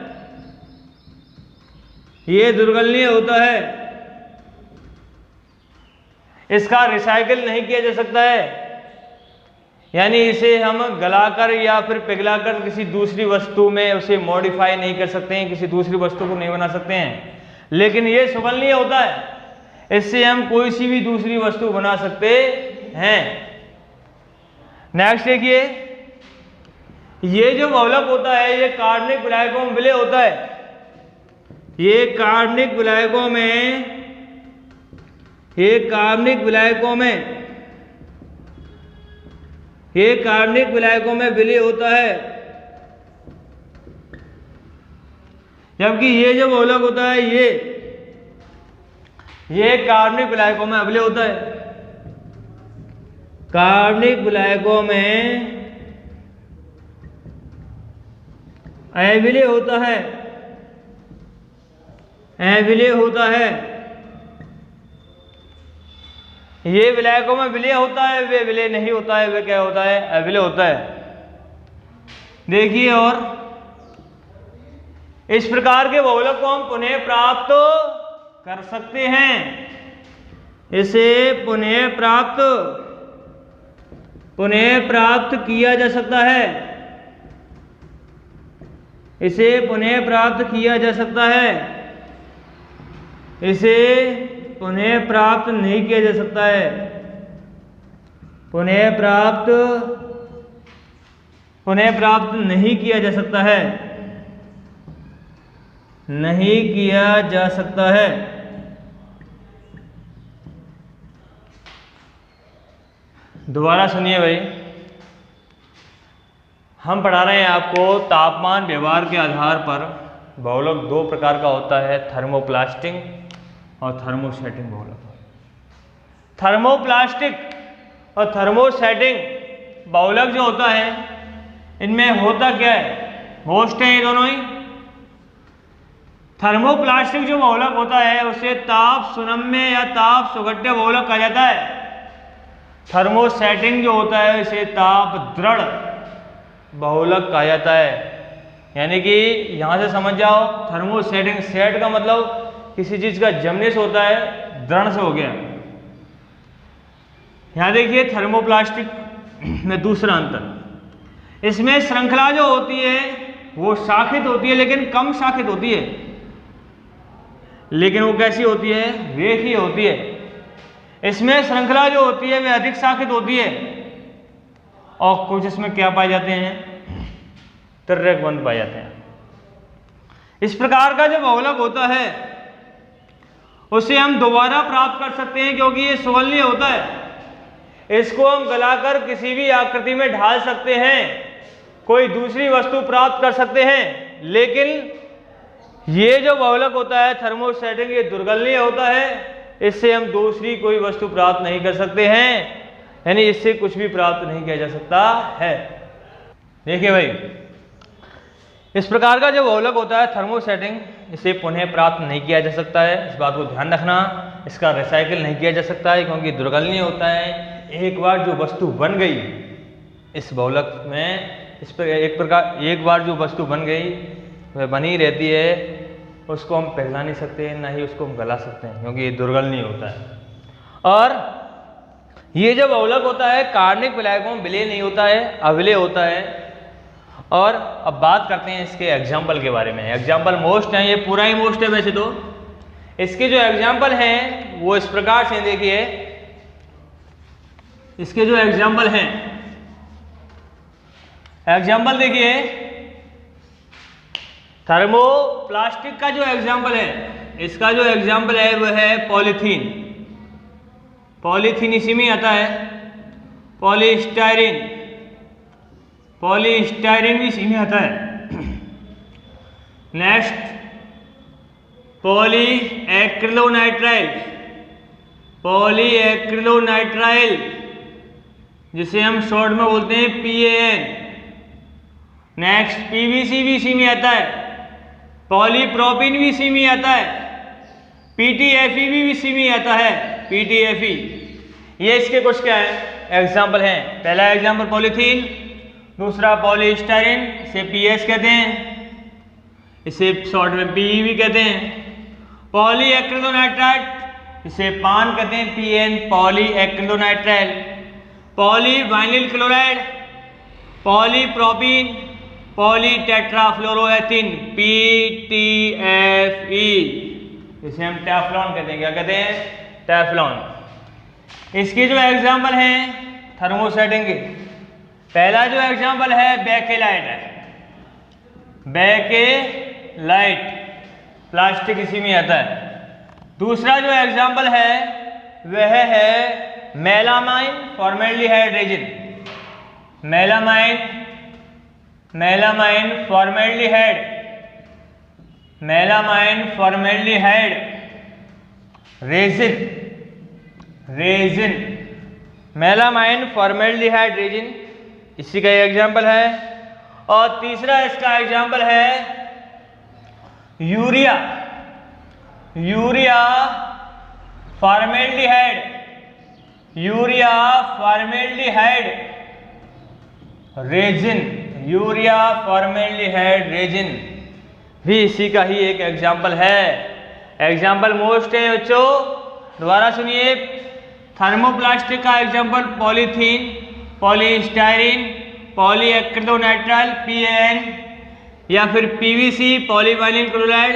ये दुर्गलनीय होता है, इसका रिसाइकिल नहीं किया जा सकता है, यानी इसे हम गलाकर या फिर पिघलाकर किसी दूसरी वस्तु में उसे मॉडिफाई नहीं कर सकते हैं, किसी दूसरी वस्तु को नहीं बना सकते हैं। लेकिन ये सुगलनीय होता है, इससे हम कोई सी भी दूसरी वस्तु बना सकते हैं। नेक्स्ट देखिए, ये जो बहुलक होता है ये कार्बनिक विलायकों में विलय होता है। ये कार्बनिक विलायकों में विलय होता है, जबकि ये जो बहुलक होता है ये कार्बनिक विलायकों में अविलय होता है। कार्बनिक विलायकों में अविलय होता है, अविलय होता है। ये विलायकों में विलय होता है, वे विलय नहीं होता है, वे क्या होता है, अविलय होता है। देखिए, और इस प्रकार के बहुलक को हम पुनः प्राप्त कर सकते हैं। इसे पुनः प्राप्त किया जा सकता है। इसे पुनः प्राप्त किया जा सकता है। इसे पुनः प्राप्त नहीं किया जा सकता है। पुनः प्राप्त नहीं किया जा सकता है। नहीं किया जा सकता है। दोबारा सुनिए भाई, हम पढ़ा रहे हैं आपको तापमान व्यवहार के आधार पर बहुलक दो प्रकार का होता है, थर्मोप्लास्टिक और थर्मोसेटिंग बहुलक। थर्मोप्लास्टिक और थर्मोसेटिंग बहुलक जो होता है, इनमें होता क्या है, होस्ट है ये दोनों ही। थर्मोप्लास्टिक जो बहुलक होता है उसे ताप सुनम्य या ताप सुघट्य बहुलक कहा जाता है। थर्मोसेटिंग जो होता है इसे ताप दृढ़ बहुलक कहा जाता है। यानी कि यहां से समझ जाओ, थर्मोसेटिंग, सेट का मतलब किसी चीज का जमने से होता है, दृढ़ से हो गया। यहां देखिए थर्मोप्लास्टिक में दूसरा अंतर, इसमें श्रृंखला जो होती है वो शाखित होती है, लेकिन कम शाखित होती है। लेकिन वो कैसी होती है, रेखीय होती है। इसमें श्रृंखला जो होती है वे अधिक शाखित होती है, और कुछ इसमें क्या पाए जाते हैं, तिर्यक बंध पाए जाते हैं। इस प्रकार का जो बहुलक होता है उसे हम दोबारा प्राप्त कर सकते हैं, क्योंकि ये सुगलनीय होता है। इसको हम गलाकर किसी भी आकृति में ढाल सकते हैं, कोई दूसरी वस्तु प्राप्त कर सकते हैं। लेकिन ये जो बहुलक होता है थर्मोसेटिंग, ये दुर्गलनीय होता है। इससे हम दूसरी कोई वस्तु प्राप्त नहीं कर सकते हैं, यानी इससे कुछ भी प्राप्त नहीं किया जा सकता है। देखिए भाई, इस प्रकार का जो बहुलक होता है थर्मोसेटिंग, इसे पुनः प्राप्त नहीं किया जा सकता है। इस बात को ध्यान रखना। इसका रिसाइकिल नहीं किया जा सकता है, क्योंकि दुर्गलनीय होता है। एक बार जो वस्तु बन गई इस बहुलक में, इस पर एक बार जो वस्तु बन गई वह बनी रहती है, उसको हम पिघला नहीं सकते, ना ही उसको हम गला सकते हैं, क्योंकि ये दुर्गलनीय होता है। और ये जो बहुलक होता है कार्बनिक विलायकों में विलय नहीं होता है, अविलय होता है। और अब बात करते हैं इसके एग्जाम्पल के बारे में। एग्जाम्पल मोस्ट हैं, ये पूरा ही मोस्ट है वैसे तो। इसके जो एग्जाम्पल हैं वो इस प्रकार से, देखिए इसके जो एग्जाम्पल हैं, एग्जाम्पल देखिए, थर्मोप्लास्टिक का जो एग्जाम्पल है, इसका जो एग्जाम्पल है वह है पॉलीथीन। पॉलीथीन इसी में आता है। पॉलीस्टाइरिन, पॉलीस्टाइरिन भी इसी में आता है। नेक्स्ट पॉलीएक्रिलोनाइट्राइल, पॉलीएक्रिलोनाइट्राइल जिसे हम शॉर्ट में बोलते हैं PAN। नेक्स्ट PVC भी इसी में आता है। पॉलीप्रोपिन भी इसी में आता है। PTFE भी इसी में आता है, PTFE। ये इसके कुछ क्या है, एग्जाम्पल हैं। पहला एग्जाम्पल पॉलीथीन, दूसरा पॉलीस्टाइरिन, इसे PS कहते हैं, इसे शॉर्ट में PE भी कहते हैं। पॉलीएक्रिलोनाइट्राइल, इसे पान कहते हैं, PN, पॉलीएक्रिलोनाइट्राइल। पॉलीवाइनिल क्लोराइड, पॉलीप्रोपिन, पॉलीटेट्राफ्लोरोएथिन, PTFE, इसे हम टेफ्लॉन कहते हैं। क्या कहते हैं, टेफ्लॉन। इसके जो एग्जाम्पल हैं थर्मोसेटिंग के, पहला जो एग्जाम्पल है बेकेलाइट है। बेकेलाइट प्लास्टिक इसी में आता है। दूसरा जो एग्जाम्पल है वह है melamine formaldehyde resin. Melamine formaldehyde, melamine formaldehyde resin, melamine formaldehyde resin इसी का एग्जाम्पल है। और तीसरा इसका एग्जाम्पल है urea, urea formaldehyde, urea formaldehyde resin, urea formaldehyde resin. भी इसी का ही एक एग्जाम्पल है। एग्जाम्पल मोस्ट है बच्चों, दोबारा सुनिए। थर्मोप्लास्टिक का एग्जाम्पल पॉलीथीन, पॉलीस्टाइरीन, पॉलीएक्रिलोनाइट्राइल PAN, या फिर PVC पॉलीविनाइल क्लोराइड,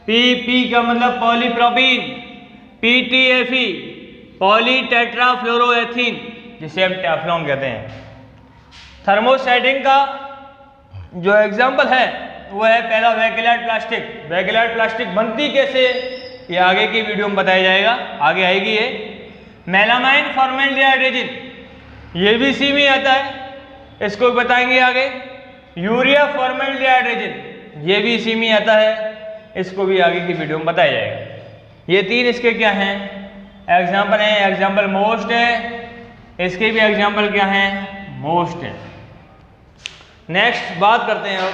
PP का मतलब पॉलीप्रोपीन, PTFE पॉलीटेट्राफ्लोरोएथीन जिसे हम टेफ्लॉन कहते हैं। थर्मोस्टैटिक का जो एग्जाम्पल है वो है पहला वेकेलाइट प्लास्टिक। वेकेलाइट प्लास्टिक बनती कैसे, ये आगे की वीडियो में बताया जाएगा, आगे आएगी ये। मेलामाइन फॉर्मेल्डिहाइड रेजिन, ये भी सी में आता है, इसको बताएंगे आगे। यूरिया फॉर्मेल्डिहाइड रेजिन, ये भी इसी में आता है, इसको भी आगे की वीडियो में बताया जाएगा। ये तीन इसके क्या हैं, एग्जाम्पल हैं। एग्जाम्पल मोस्ट है, इसके भी एग्जाम्पल क्या हैं, मोस्ट है। नेक्स्ट बात करते हैं अब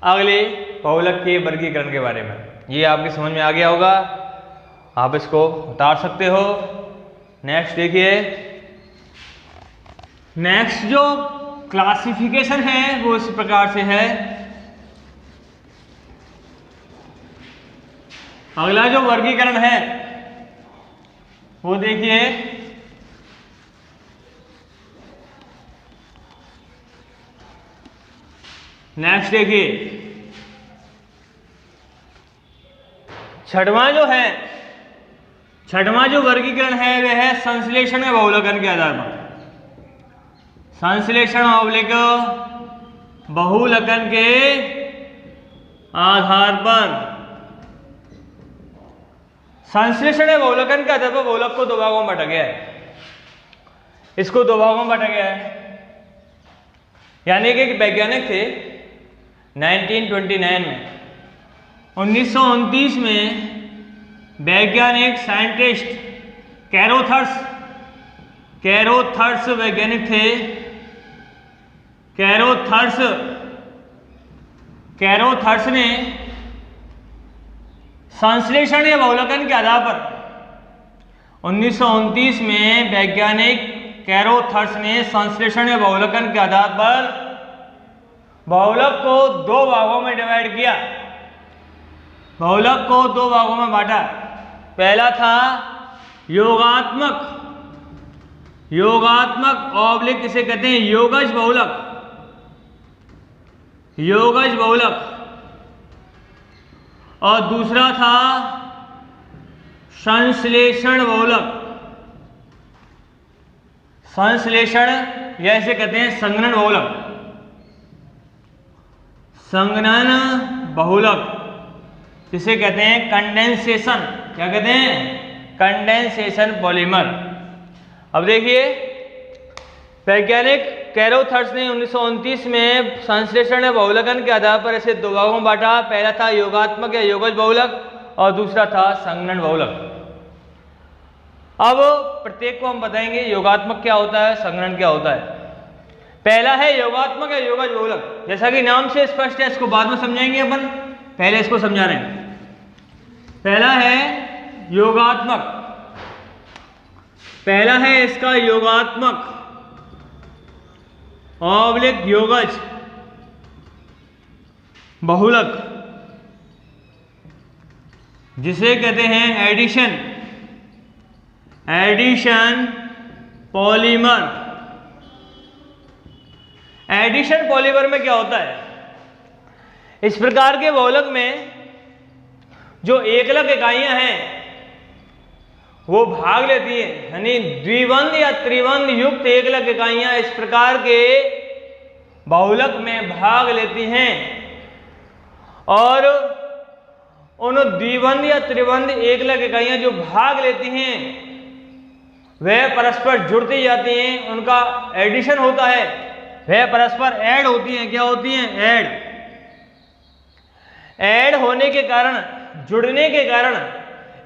अगले बहुलक के वर्गीकरण के बारे में। ये आपकी समझ में आ गया होगा, आप इसको उतार सकते हो। नेक्स्ट देखिए, नेक्स्ट जो क्लासिफिकेशन है वो इस प्रकार से है। अगला जो वर्गीकरण है वो देखिए, नेक्स्ट देखिए, छठवां जो वर्गीकरण है वह है संश्लेषण या बहुलकन के आधार पर। संश्लेषण बहुलकन के आधार पर, संश्लेषण या बहुलकन के आधार पर बहुलक को दो भागों में बांटा गया है। इसको दो भागों में बांटा गया है, यानी कि वैज्ञानिक थे 1929 में, 1929 में वैज्ञानिक साइंटिस्ट कैरोथर्स वैज्ञानिक थे। कैरोथर्स ने संश्लेषण या बहुलकन के आधार पर 1929 में वैज्ञानिक कैरोथर्स ने संश्लेषण या बहुलकन के आधार पर बहुलक को दो भागों में डिवाइड किया, बहुलक को दो भागों में बांटा। पहला था योगात्मक ऑब्लिक, इसे कहते हैं योगज बहुलक, और दूसरा था संश्लेषण बहुलक। संश्लेषण या इसे कहते हैं संघनन बहुलक, जिसे कहते हैं कंडेंसेशन। क्या कहते हैं, कंडेंसेशन पॉलीमर। अब देखिए, वैज्ञानिक कैरोथर्स ने 1929 में संश्लेषण या बहुलकन के आधार पर ऐसे दो भागों में बांटा। पहला था योगात्मक या योगज बहुलक और दूसरा था संघनन बहुलक। अब प्रत्येक को हम बताएंगे योगात्मक क्या होता है, संघनन क्या होता है। पहला है योगात्मक या योगज बहुलक, जैसा कि नाम से स्पष्ट है, इसको बाद में समझाएंगे अपन, पहले इसको समझा रहे हैं। पहला है योगात्मक, पहला है इसका योगात्मक ऑब्लिक योगज बहुलक, जिसे कहते हैं एडिशन पॉलीमर। एडिशन पॉलीमर में क्या होता है, इस प्रकार के बहुलक में जो एकलक इकाइयां हैं वो भाग लेती हैं, यानी द्विबंध या त्रिबंध युक्त एकलक इकाइयां इस प्रकार के बहुलक में भाग लेती हैं, और उन द्विबंध या त्रिबंध एकलक इकाइयां जो भाग लेती हैं वह परस्पर जुड़ती जाती हैं, उनका एडिशन होता है, वह परस्पर ऐड होती हैं। क्या होती हैं, ऐड होने के कारण, जुड़ने के कारण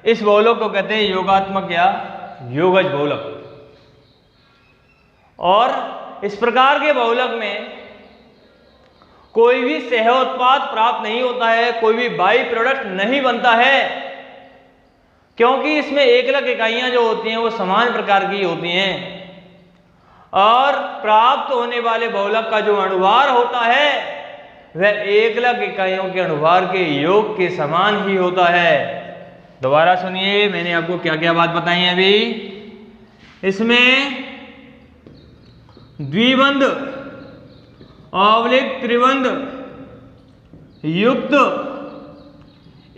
इस बहुलक को कहते हैं योगात्मक या योगज बहुलक। और इस प्रकार के बहुलक में कोई भी सह उत्पाद प्राप्त नहीं होता है, कोई भी बाई प्रोडक्ट नहीं बनता है, क्योंकि इसमें एकलक इकाइयां जो होती हैं वो समान प्रकार की होती हैं, और प्राप्त होने वाले बहुलक का जो अणुभार होता है वह एकलक इकाइयों के अणुभार के योग के समान ही होता है। दोबारा सुनिए, मैंने आपको क्या क्या बात बताई है अभी। इसमें द्विबंध ऑब्लिक त्रिबंध युक्त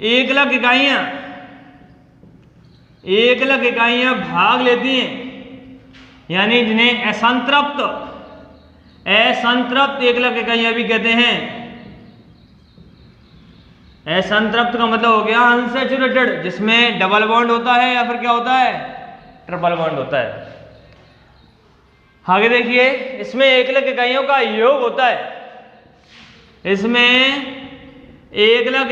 एकलक इकाइयां भाग लेती हैं, यानी जिन्हें असंतृप्त एकलक इकाइयां भी कहते हैं। असंतृप्त का मतलब हो गया अनसैचुरेटेड, जिसमें डबल बॉन्ड होता है या फिर क्या होता है, ट्रिपल बॉन्ड होता है। आगे देखिए, इसमें एकलक इकाइयों का योग होता है। इसमें एकलक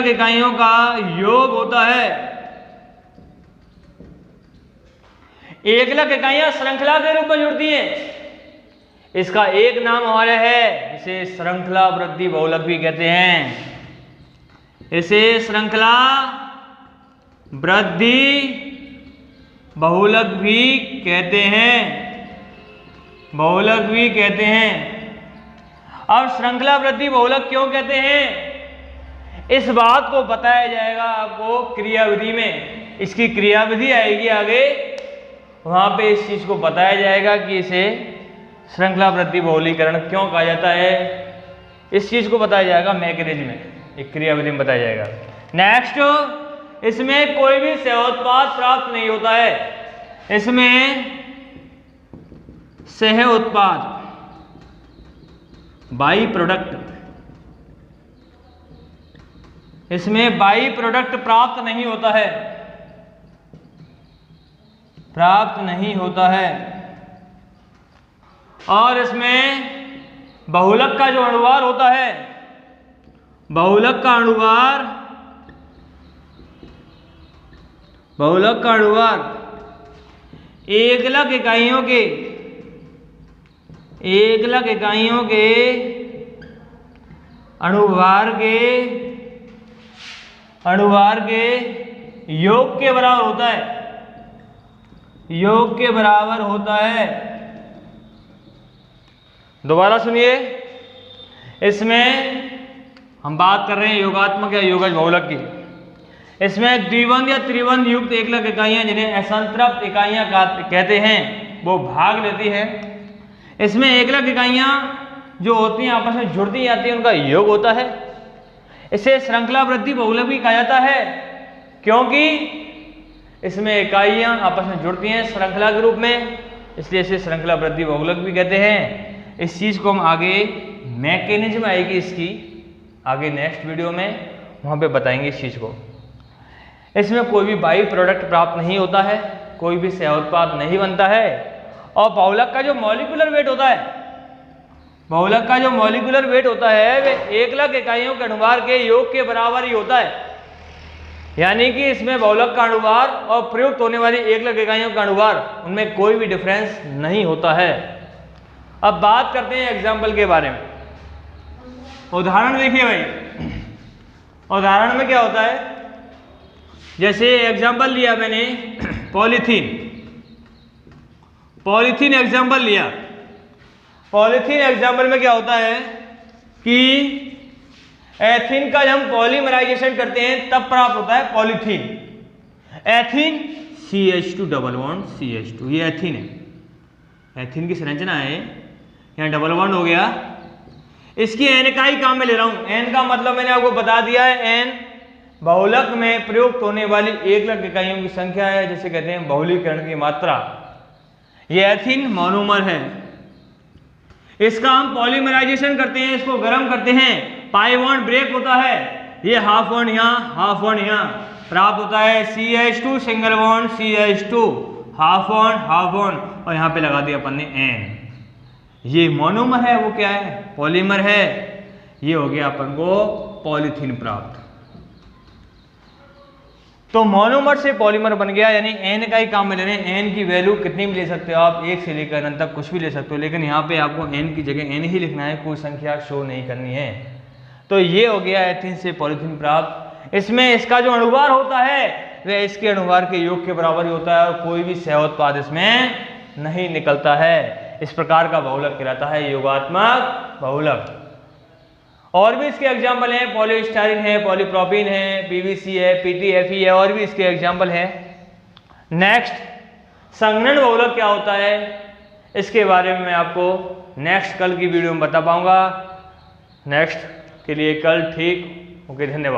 इकाइयों का योग होता है। एकलक इकाइयां श्रृंखला के रूप में जुड़ती हैं। इसका एक नाम हमारा है, इसे श्रृंखला वृद्धि बहुलक भी कहते हैं। इसे श्रृंखला वृद्धि बहुलक भी कहते हैं। अब श्रृंखला वृद्धि बहुलक क्यों कहते हैं, इस बात को बताया जाएगा आपको क्रियाविधि में। इसकी क्रियाविधि आएगी आगे, वहां पे इस चीज को बताया जाएगा कि इसे श्रृंखला वृद्धि बहुलीकरण क्यों कहा जाता है। इस चीज को बताया जाएगा मैकेनिज्म में, एक क्रियाविधि में बताया जाएगा। नेक्स्ट, इसमें कोई भी सह-उत्पाद प्राप्त नहीं होता है। इसमें सह-उत्पाद बाई प्रोडक्ट, इसमें बाई प्रोडक्ट प्राप्त नहीं होता है। और इसमें बहुलक का जो अणुभार होता है, बहुलक का अणुभार एकलक इकाइयों के अणुभार के योग के बराबर होता है। दोबारा सुनिए, इसमें हम बात कर रहे हैं योगात्मक या योगज बहुलक की। इसमें द्विबंध या त्रिबंध युक्त एकलक इकाइयां, जिन्हें असंतृप्त इकाइयां कहते हैं, वो भाग लेती है। इसमें एकलक इकाइयां जो होती हैं आपस में जुड़ती जाती हैं, उनका योग होता है। इसे श्रृंखला वृद्धि बहुलक भी कहा जाता है, क्योंकि इसमें इकाइयां आपस में जुड़ती हैं श्रृंखला के रूप में, इसलिए इसे श्रृंखला वृद्धि बहुलक भी कहते हैं। इस चीज को हम आगे मैकेनिज्म आएगी इसकी, आगे नेक्स्ट वीडियो में वहां पे बताएंगे इस चीज को। इसमें कोई भी बाई प्रोडक्ट प्राप्त नहीं होता है, कोई भी सह उत्पाद नहीं बनता है। और बहुलक का जो मॉलिक्यूलर वेट होता है, वे एकलक इकाइयों के अणुभार के योग के बराबर ही होता है। यानी कि इसमें बहुलक का अणुभार और प्रयुक्त होने वाली एकलक इकाइयों का अणुभार, उनमें कोई भी डिफरेंस नहीं होता है। अब बात करते हैं एग्जाम्पल के बारे में। उदाहरण देखिए भाई, उदाहरण में क्या होता है, जैसे एग्जाम्पल लिया मैंने पॉलीथीन एग्जाम्पल लिया। पॉलीथीन एग्जाम्पल में क्या होता है कि एथीन का जब हम पॉलीमराइजेशन करते हैं तब प्राप्त होता है polythene. Ethene CH2 double bond CH2, ये एथीन है, एथीन की संरचना है, यहाँ डबल बॉन्ड हो गया। इसकी एन का ही काम में ले रहा हूं। एन का मतलब मैंने आपको बता दिया है, एन बहुलक में प्रयुक्त होने वाली एकलक इकाइयों की संख्या है, जिसे कहते हैं बहुलीकरण की मात्रा। ये एथीन मोनोमर है, इसका हम पॉलीमराइजेशन करते हैं, इसको गर्म करते हैं, पाई बॉन्ड ब्रेक होता है, ये हाफ बॉन्ड यहाँ, हाफ बॉन्ड यहाँ, प्राप्त होता है CH2 single bond CH2, half bond, और यहाँ पे लगा दिया अपन ने एन। ये मोनोमर है, वो क्या है, पॉलीमर है। ये हो गया अपन को पॉलीथीन प्राप्त। तो मोनोमर से पॉलीमर बन गया, यानी एन का ही काम में ले रहे हैं। एन की वैल्यू कितनी भी ले सकते हो आप, 1 से लेकर अनंत तक कुछ भी ले सकते हो, लेकिन यहाँ पे आपको एन की जगह एन ही लिखना है, कोई संख्या शो नहीं करनी है। तो ये हो गया एथीन से पॉलीथीन प्राप्त। इसमें इसका जो अणुभार होता है वह इसके अणुभार के योग के बराबर ही होता है, और कोई भी सह उत्पाद इसमें नहीं निकलता है। इस प्रकार का बहुलक कहलाता है योगात्मक बहुलक। और भी इसके एग्जाम्पल हैं, पॉलीस्टाइरीन है, पॉलीप्रोपीन है, पीवीसी है, पीटीएफई है, और भी इसके एग्जाम्पल हैं। नेक्स्ट, संघनन बहुलक क्या होता है, इसके बारे में मैं आपको नेक्स्ट कल की वीडियो में बता पाऊंगा। नेक्स्ट के लिए कल, ठीक, ओके, धन्यवाद।